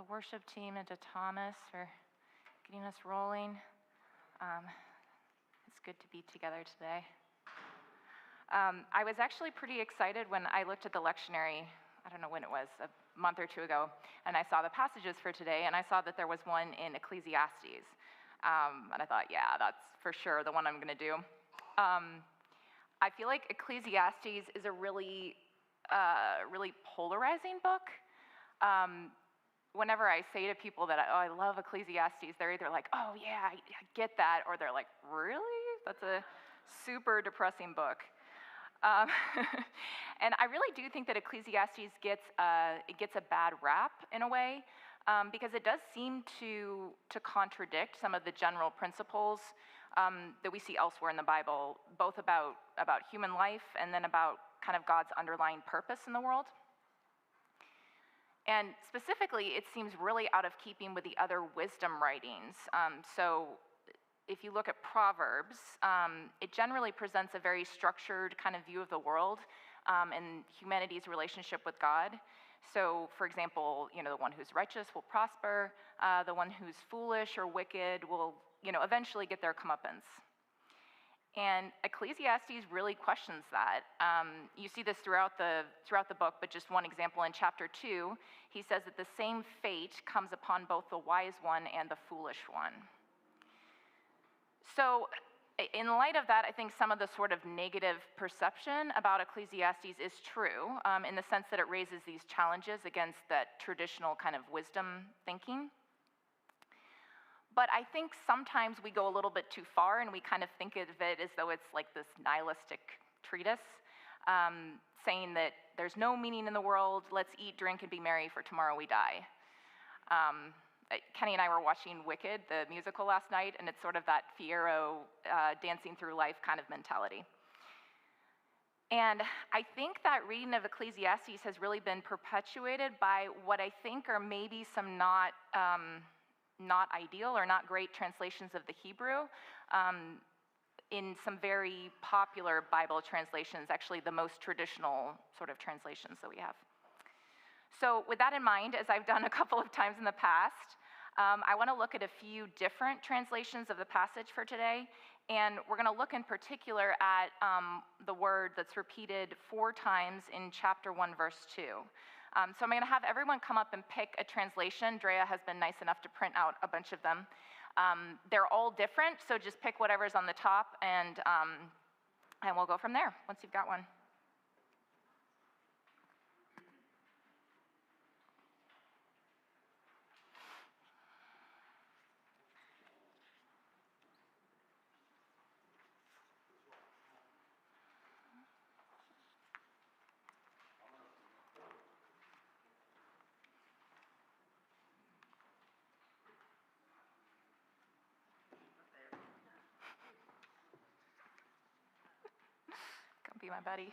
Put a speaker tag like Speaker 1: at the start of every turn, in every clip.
Speaker 1: the worship team and to Thomas for getting us rolling. It's good to be together today. I was actually pretty excited when I looked at the lectionary, I don't know when it was, a month or two ago, and I saw the passages for today, and I saw that there was one in Ecclesiastes. And I thought, yeah, that's for sure the one I'm going to do. I feel like Ecclesiastes is a really polarizing book. Whenever I say to people that, I love Ecclesiastes, they're either like, oh yeah, I get that, or they're like, really? That's a super depressing book. And I really do think that Ecclesiastes gets a bad rap in a way, because it does seem to contradict some of the general principles that we see elsewhere in the Bible, both about human life and then about kind of God's underlying purpose in the world. And specifically, it seems really out of keeping with the other wisdom writings. So if you look at Proverbs, it generally presents a very structured kind of view of the world and humanity's relationship with God. So, for example, the one who's righteous will prosper. The one who's foolish or wicked will, eventually get their comeuppance. And Ecclesiastes really questions that. You see this throughout the book, but just one example in chapter 2, he says that the same fate comes upon both the wise one and the foolish one. So in light of that, I think some of the sort of negative perception about Ecclesiastes is true, in the sense that it raises these challenges against that traditional kind of wisdom thinking. But I think sometimes we go a little bit too far and we kind of think of it as though it's like this nihilistic treatise, saying that there's no meaning in the world, let's eat, drink, and be merry, for tomorrow we die. Kenny and I were watching Wicked, the musical, last night, and it's sort of that Fiyero dancing through life kind of mentality. And I think that reading of Ecclesiastes has really been perpetuated by what I think are maybe some not ideal or not great translations of the Hebrew in some very popular Bible translations, actually the most traditional sort of translations that we have. So with that in mind, as I've done a couple of times in the past, I want to look at a few different translations of the passage for today, and we're going to look in particular at the word that's repeated 4 times in chapter 1, verse 2. So I'm going to have everyone come up and pick a translation. Drea has been nice enough to print out a bunch of them. They're all different, so just pick whatever's on the top, and we'll go from there once you've got one. Come be my buddy.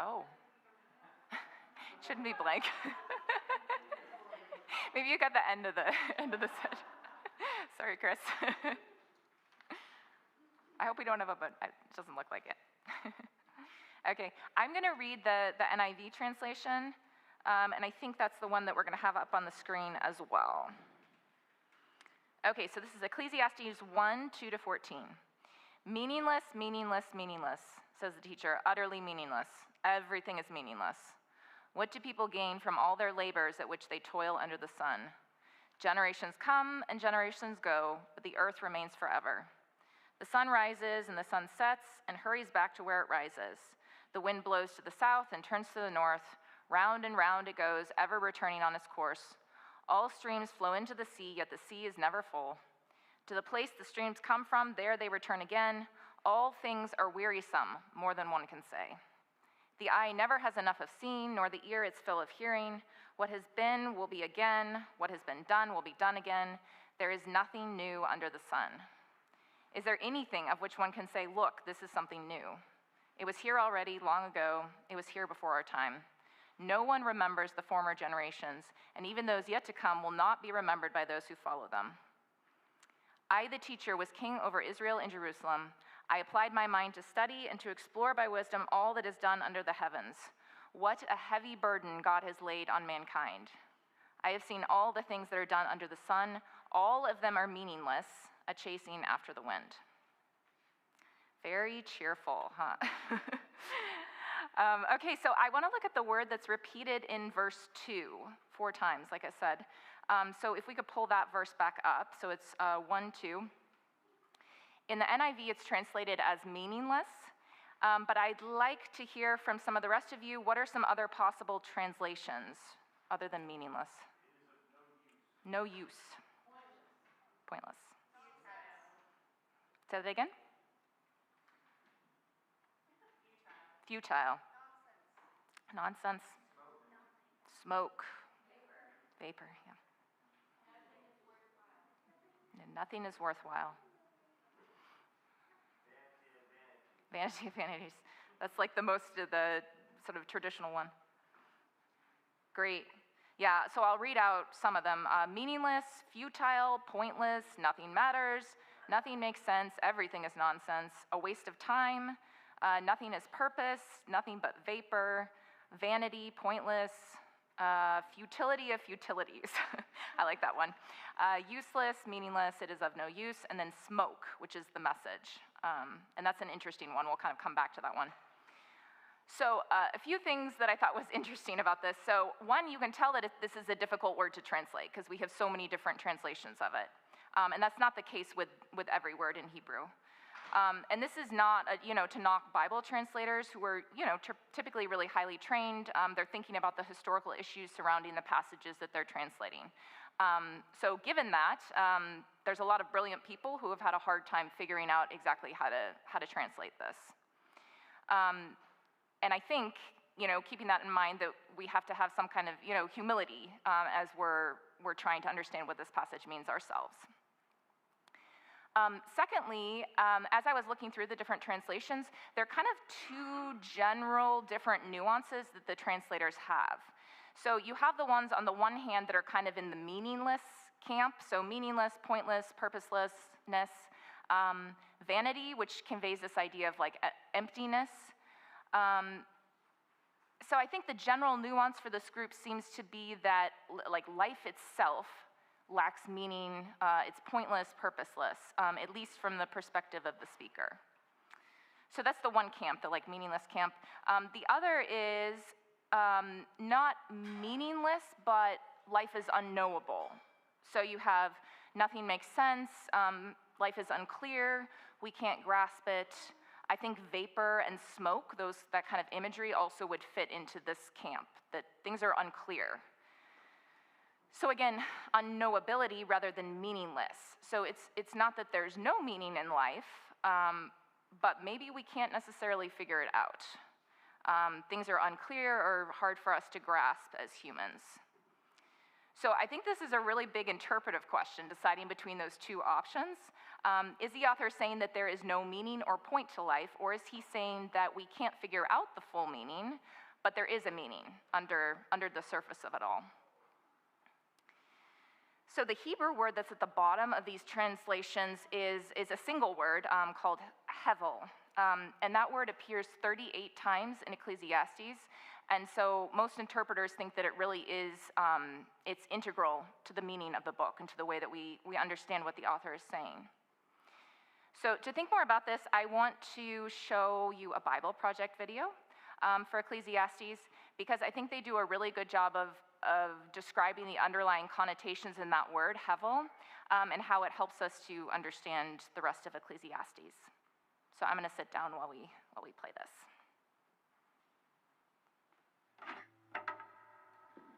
Speaker 1: Oh. Shouldn't be blank. Maybe you got the end of the set. Sorry, Chris. I hope we don't have but it doesn't look like it. Okay, I'm going to read the NIV translation, and I think that's the one that we're going to have up on the screen as well. Okay, so this is Ecclesiastes 1, 2-14. Meaningless, meaningless, meaningless, says the teacher, utterly meaningless. Everything is meaningless. What do people gain from all their labors at which they toil under the sun? Generations come and generations go, but the earth remains forever. The sun rises and the sun sets and hurries back to where it rises. The wind blows to the south and turns to the north. Round and round it goes, ever returning on its course. All streams flow into the sea, yet the sea is never full. To the place the streams come from, there they return again. All things are wearisome, more than one can say. The eye never has enough of seeing, nor the ear its fill of hearing. What has been will be again. What has been done will be done again. There is nothing new under the sun. Is there anything of which one can say, look, this is something new? It was here already long ago. It was here before our time. No one remembers the former generations, and even those yet to come will not be remembered by those who follow them. I, the teacher, was king over Israel in Jerusalem. I applied my mind to study and to explore by wisdom all that is done under the heavens. What a heavy burden God has laid on mankind. I have seen all the things that are done under the sun. All of them are meaningless, a chasing after the wind. Very cheerful, huh? Okay, so I want to look at the word that's repeated in verse 2 4 times, like I said. So if we could pull that verse back up. So it's 1, 2. In the NIV, it's translated as meaningless. But I'd like to hear from some of the rest of you, what are some other possible translations other than meaningless? No use. Pointless. Say that again? Futile. Nonsense. Smoke. Vapor, yeah. And nothing is worthwhile. Vanity of vanities. That's like the sort of traditional one. Great. Yeah, so I'll read out some of them. Meaningless, futile, pointless, nothing matters, nothing makes sense, everything is nonsense, a waste of time, nothing is purpose, nothing but vapor, vanity, pointless, futility of futilities. I like that one. Useless, meaningless, it is of no use, and then smoke, which is the message. And that's an interesting one. We'll kind of come back to that one. So a few things that I thought was interesting about this. So one, you can tell that this is a difficult word to translate because we have so many different translations of it. And that's not the case with every word in Hebrew. And this is not, to knock Bible translators who are, typically really highly trained. They're thinking about the historical issues surrounding the passages that they're translating. So given that, there's a lot of brilliant people who have had a hard time figuring out exactly how to translate this. And I think, keeping that in mind, that we have to have some kind of, humility as we're trying to understand what this passage means ourselves. Secondly, as I was looking through the different translations, there are kind of two general different nuances that the translators have. So you have the ones on the one hand that are kind of in the meaningless camp, so meaningless, pointless, purposelessness, vanity, which conveys this idea of like emptiness. So I think the general nuance for this group seems to be that like life itself lacks meaning, it's pointless, purposeless, at least from the perspective of the speaker. So that's the one camp, the like meaningless camp. The other is not meaningless, but life is unknowable. So you have nothing makes sense, life is unclear, we can't grasp it. I think vapor and smoke, that kind of imagery also would fit into this camp, that things are unclear. So again, unknowability rather than meaningless. So it's not that there's no meaning in life, but maybe we can't necessarily figure it out. Things are unclear or hard for us to grasp as humans. So I think this is a really big interpretive question, deciding between those two options. Is the author saying that there is no meaning or point to life, or is he saying that we can't figure out the full meaning, but there is a meaning under the surface of it all? So the Hebrew word that's at the bottom of these translations is a single word called hevel. And that word appears 38 times in Ecclesiastes. And so most interpreters think that it really is, it's integral to the meaning of the book and to the way that we understand what the author is saying. So to think more about this, I want to show you a Bible Project video for Ecclesiastes, because I think they do a really good job of describing the underlying connotations in that word, hevel, and how it helps us to understand the rest of Ecclesiastes. So I'm going to sit down while we play this.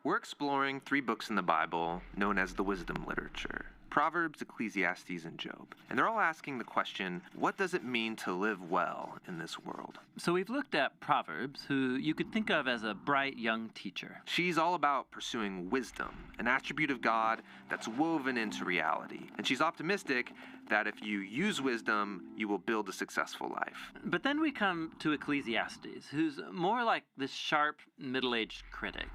Speaker 2: We're exploring 3 books in the Bible known as the wisdom literature. Proverbs, Ecclesiastes, and Job. And they're all asking the question, what does it mean to live well in this world?
Speaker 3: So we've looked at Proverbs, who you could think of as a bright young teacher.
Speaker 2: She's all about pursuing wisdom, an attribute of God that's woven into reality. And she's optimistic that if you use wisdom, you will build a successful life.
Speaker 3: But then we come to Ecclesiastes, who's more like this sharp, middle-aged critic.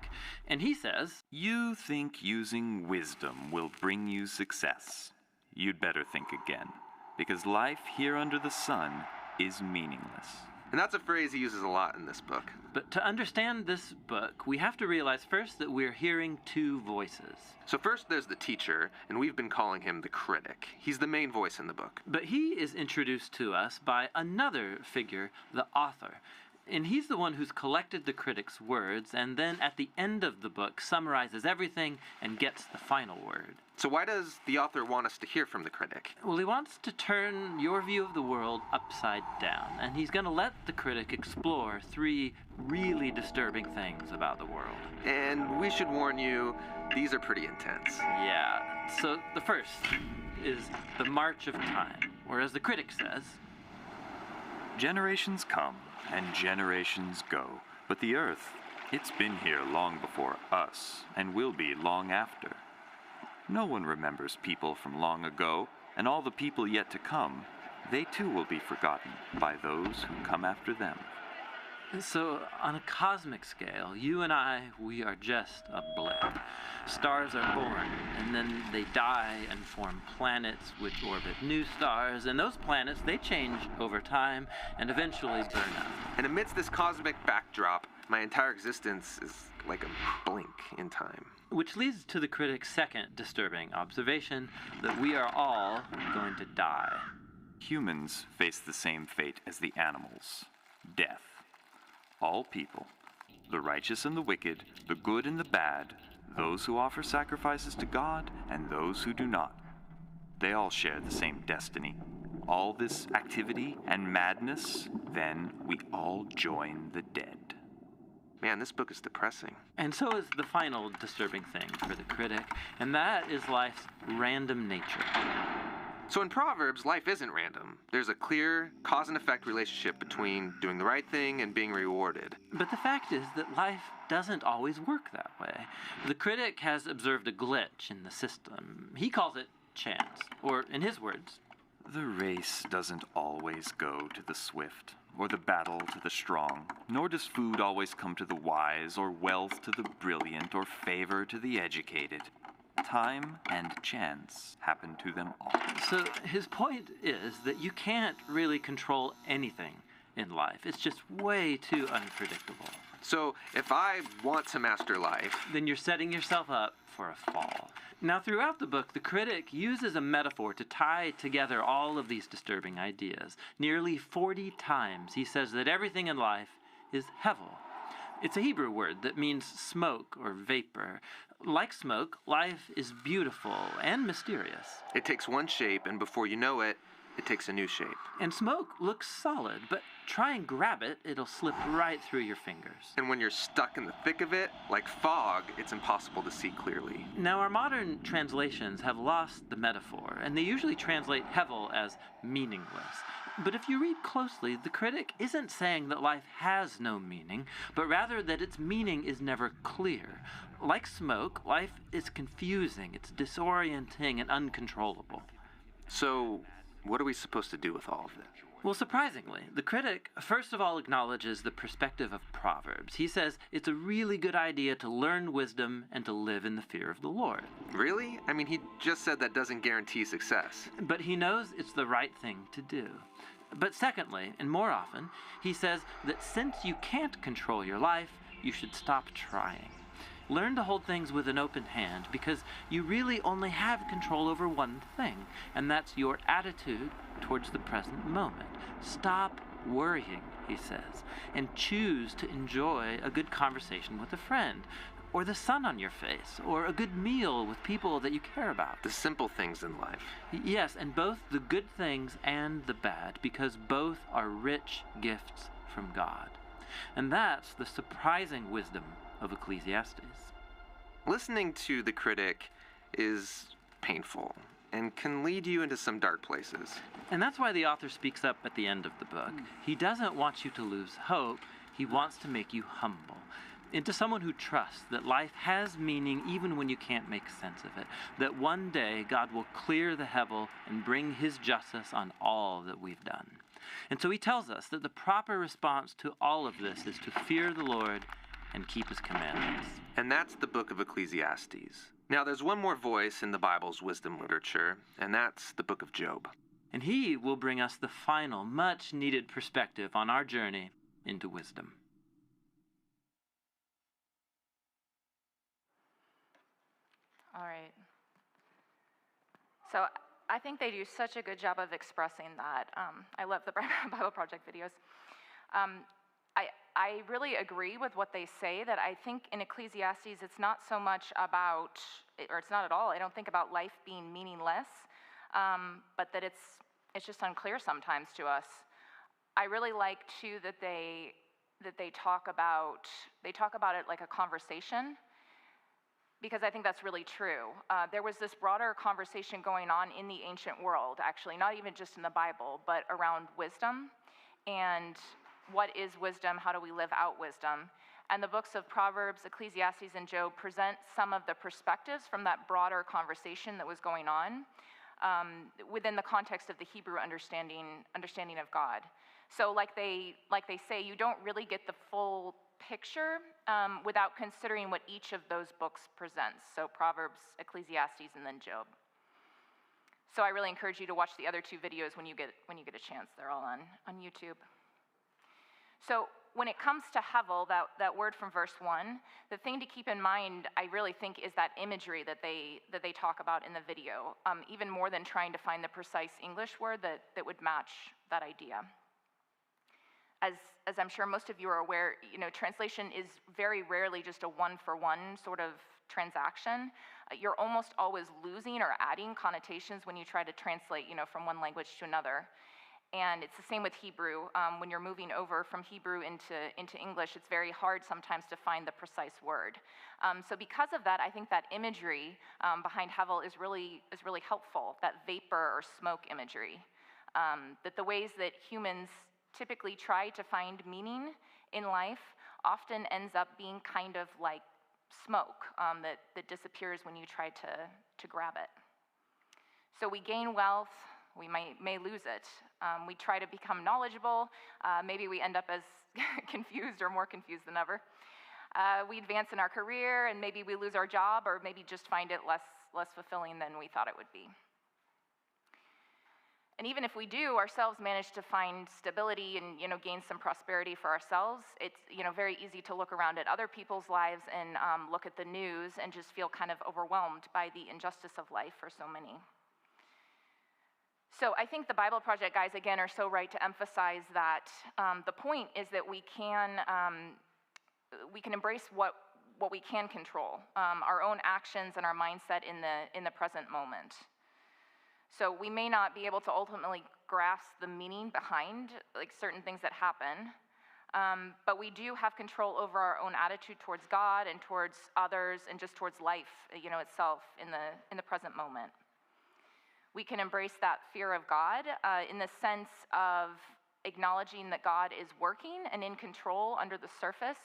Speaker 3: And he says,
Speaker 4: You think using wisdom will bring you success. You'd better think again, because life here under the sun is meaningless.
Speaker 2: And that's a phrase he uses a lot in this book.
Speaker 3: But to understand this book, we have to realize first that we're hearing two voices.
Speaker 2: So first there's the teacher, and we've been calling him the critic. He's the main voice in the book.
Speaker 3: But he is introduced to us by another figure, the author. And he's the one who's collected the critic's words, and then at the end of the book summarizes everything and gets the final word.
Speaker 2: So why does the author want us to hear from the critic?
Speaker 3: Well, he wants to turn your view of the world upside down, and he's going to let the critic explore three really disturbing things about the world.
Speaker 2: And we should warn you, these are pretty intense.
Speaker 3: Yeah, so the first is the march of time, or as the critic says,
Speaker 4: Generations come and generations go, but the earth, it's been here long before us and will be long after. No one remembers people from long ago, and all the people yet to come, they too will be forgotten by those who come after them.
Speaker 3: So, on a cosmic scale, you and I, we are just a blip. Stars are born, and then they die and form planets which orbit new stars, and those planets, they change over time and eventually burn out.
Speaker 2: And amidst this cosmic backdrop, my entire existence is like a blink in time.
Speaker 3: Which leads to the critic's second disturbing observation, that we are all going to die.
Speaker 4: Humans face the same fate as the animals, death. All people, the righteous and the wicked, the good and the bad, those who offer sacrifices to God and those who do not, they all share the same destiny. All this activity and madness, then we all join the dead.
Speaker 2: Man, this book is depressing.
Speaker 3: And so is the final disturbing thing for the critic, and that is life's random nature.
Speaker 2: So in Proverbs, life isn't random. There's a clear cause and effect relationship between doing the right thing and being rewarded.
Speaker 3: But the fact is that life doesn't always work that way. The critic has observed a glitch in the system. He calls it chance, or in his words,
Speaker 4: The race doesn't always go to the swift, or the battle to the strong, nor does food always come to the wise, or wealth to the brilliant, or favor to the educated. Time and chance happen to them all.
Speaker 3: So his point is that you can't really control anything in life. It's just way too unpredictable.
Speaker 2: So if I want to master life,
Speaker 3: Then you're setting yourself up for a fall. Now, throughout the book, the critic uses a metaphor to tie together all of these disturbing ideas. Nearly 40 times he says that everything in life is hevel. It's a Hebrew word that means smoke or vapor. Like smoke, life is beautiful and mysterious.
Speaker 2: it takes one shape, and before you know it, it takes a new shape.
Speaker 3: And smoke looks solid, but try and grab it, it'll slip right through your fingers.
Speaker 2: And when you're stuck in the thick of it, like fog, it's impossible to see clearly.
Speaker 3: Now, our modern translations have lost the metaphor, and they usually translate hevel as meaningless. But if you read closely, the critic isn't saying that life has no meaning, but rather that its meaning is never clear. Like smoke, life is confusing, it's disorienting and uncontrollable.
Speaker 2: So, what are we supposed to do with all of this?
Speaker 3: Well, surprisingly, the critic first of all acknowledges the perspective of Proverbs. He says it's a really good idea to learn wisdom and to live in the fear of the Lord.
Speaker 2: Really? I mean, he just said that doesn't guarantee success.
Speaker 3: But he knows it's the right thing to do. But secondly, and more often, he says that since you can't control your life, you should stop trying. Learn to hold things with an open hand, because you really only have control over one thing, and that's your attitude towards the present moment. Stop worrying, he says, and choose to enjoy a good conversation with a friend, or the sun on your face, or a good meal with people that you care about.
Speaker 2: The simple things in life.
Speaker 3: Yes, and both the good things and the bad, because both are rich gifts from God. And that's the surprising wisdom of Ecclesiastes.
Speaker 2: Listening to the critic is painful, and can lead you into some dark places.
Speaker 3: And that's why the author speaks up at the end of the book. He doesn't want you to lose hope. He wants to make you humble into someone who trusts that life has meaning even when you can't make sense of it, that one day God will clear the hevel and bring his justice on all that we've done. And so he tells us that the proper response to all of this is to fear the Lord and keep his commandments.
Speaker 2: And that's the book of Ecclesiastes. Now, there's one more voice in the Bible's wisdom literature, and that's the book of Job.
Speaker 3: And he will bring us the final, much-needed perspective on our journey into wisdom.
Speaker 1: All right. So I think they do such a good job of expressing that. I love the Bible Project videos. I really agree with what they say, that I think in Ecclesiastes it's not so much about, or it's not at all, I don't think about life being meaningless, but that it's just unclear sometimes to us. I really like too that they talk about it like a conversation, because I think that's really true. There was this broader conversation going on in the ancient world, actually, not even just in the Bible, but around wisdom and what is wisdom, how do we live out wisdom. And the books of Proverbs, Ecclesiastes, and Job present some of the perspectives from that broader conversation that was going on within the context of the Hebrew understanding of God. So like they say, you don't really get the full picture without considering what each of those books presents. So Proverbs, Ecclesiastes, and then Job. So I really encourage you to watch the other two videos when you get a chance. They're all on YouTube. So when it comes to hevel, that word from verse 1, the thing to keep in mind, I really think, is that imagery that they talk about in the video, even more than trying to find the precise English word that would match that idea. As I'm sure most of you are aware, translation is very rarely just a one-for-one sort of transaction. You're almost always losing or adding connotations when you try to translate, from one language to another. And it's the same with Hebrew. When you're moving over from Hebrew into English, it's very hard sometimes to find the precise word. So because of that, I think that imagery behind hevel is really helpful, that vapor or smoke imagery. That the ways that humans typically try to find meaning in life often ends up being kind of like smoke that disappears when you try to grab it. So we gain wealth, we may lose it. We try to become knowledgeable, maybe we end up as confused or more confused than ever. We advance in our career, and maybe we lose our job, or maybe just find it less fulfilling than we thought it would be. And even if we do ourselves manage to find stability and gain some prosperity for ourselves, it's very easy to look around at other people's lives and look at the news and just feel kind of overwhelmed by the injustice of life for so many. So I think the Bible Project guys, again, are so right to emphasize that the point is that we can embrace what we can control, our own actions and our mindset in the present moment. So we may not be able to ultimately grasp the meaning behind certain things that happen, but we do have control over our own attitude towards God and towards others and just towards life, itself in the present moment. We can embrace that fear of God in the sense of acknowledging that God is working and in control under the surface,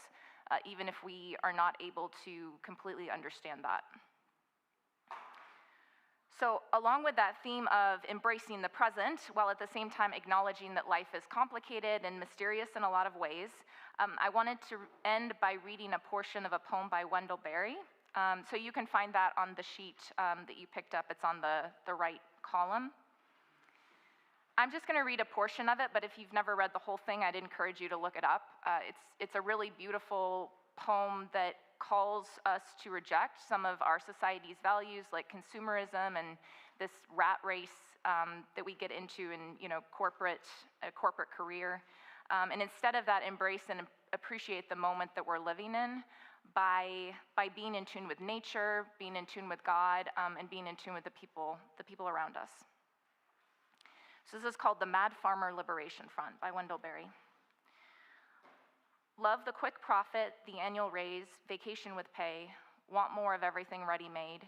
Speaker 1: even if we are not able to completely understand that. So along with that theme of embracing the present, while at the same time acknowledging that life is complicated and mysterious in a lot of ways, I wanted to end by reading a portion of a poem by Wendell Berry. So you can find that on the sheet that you picked up. It's on the right column. I'm just going to read a portion of it, but if you've never read the whole thing, I'd encourage you to look it up. It's a really beautiful poem that calls us to reject some of our society's values, like consumerism and this rat race that we get into in a corporate career, and instead of that, embrace and appreciate the moment that we're living in by being in tune with nature, being in tune with God, and being in tune with the people around us. So this is called The Mad Farmer Liberation Front by Wendell Berry. Love the quick profit, the annual raise, vacation with pay, want more of everything ready-made,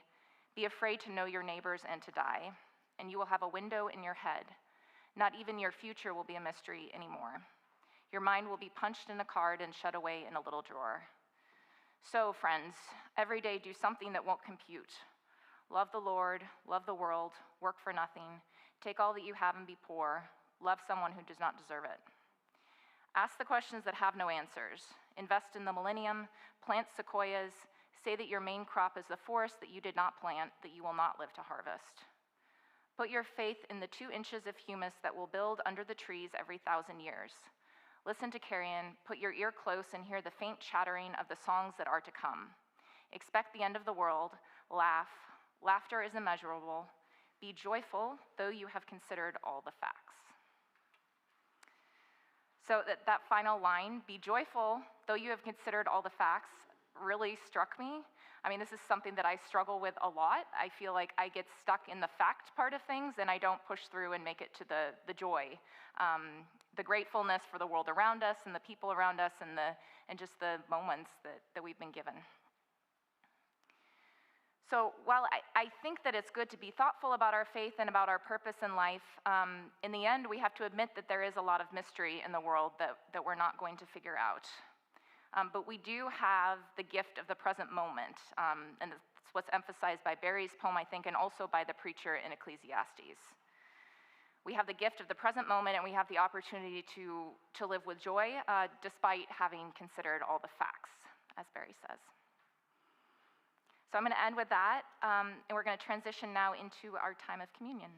Speaker 1: be afraid to know your neighbors and to die, and you will have a window in your head. Not even your future will be a mystery anymore. Your mind will be punched in a card and shut away in a little drawer. So, friends, every day do something that won't compute. Love the Lord, love the world, work for nothing, take all that you have and be poor, love someone who does not deserve it. Ask the questions that have no answers. Invest in the millennium, plant sequoias, say that your main crop is the forest that you did not plant, that you will not live to harvest. Put your faith in the 2 inches of humus that will build under the trees every 1,000 years. Listen to carrion, put your ear close and hear the faint chattering of the songs that are to come. Expect the end of the world, laugh, laughter is immeasurable. Be joyful, though you have considered all the facts. So that final line, be joyful, though you have considered all the facts, really struck me. I mean, this is something that I struggle with a lot. I feel like I get stuck in the fact part of things and I don't push through and make it to the joy. The gratefulness for the world around us and the people around us and just the moments that we've been given. So while I think that it's good to be thoughtful about our faith and about our purpose in life, in the end we have to admit that there is a lot of mystery in the world that we're not going to figure out. But we do have the gift of the present moment, and that's what's emphasized by Barry's poem, I think, and also by the preacher in Ecclesiastes. We have the gift of the present moment, and we have the opportunity to live with joy, despite having considered all the facts, as Barry says. So I'm going to end with that, and we're going to transition now into our time of communion.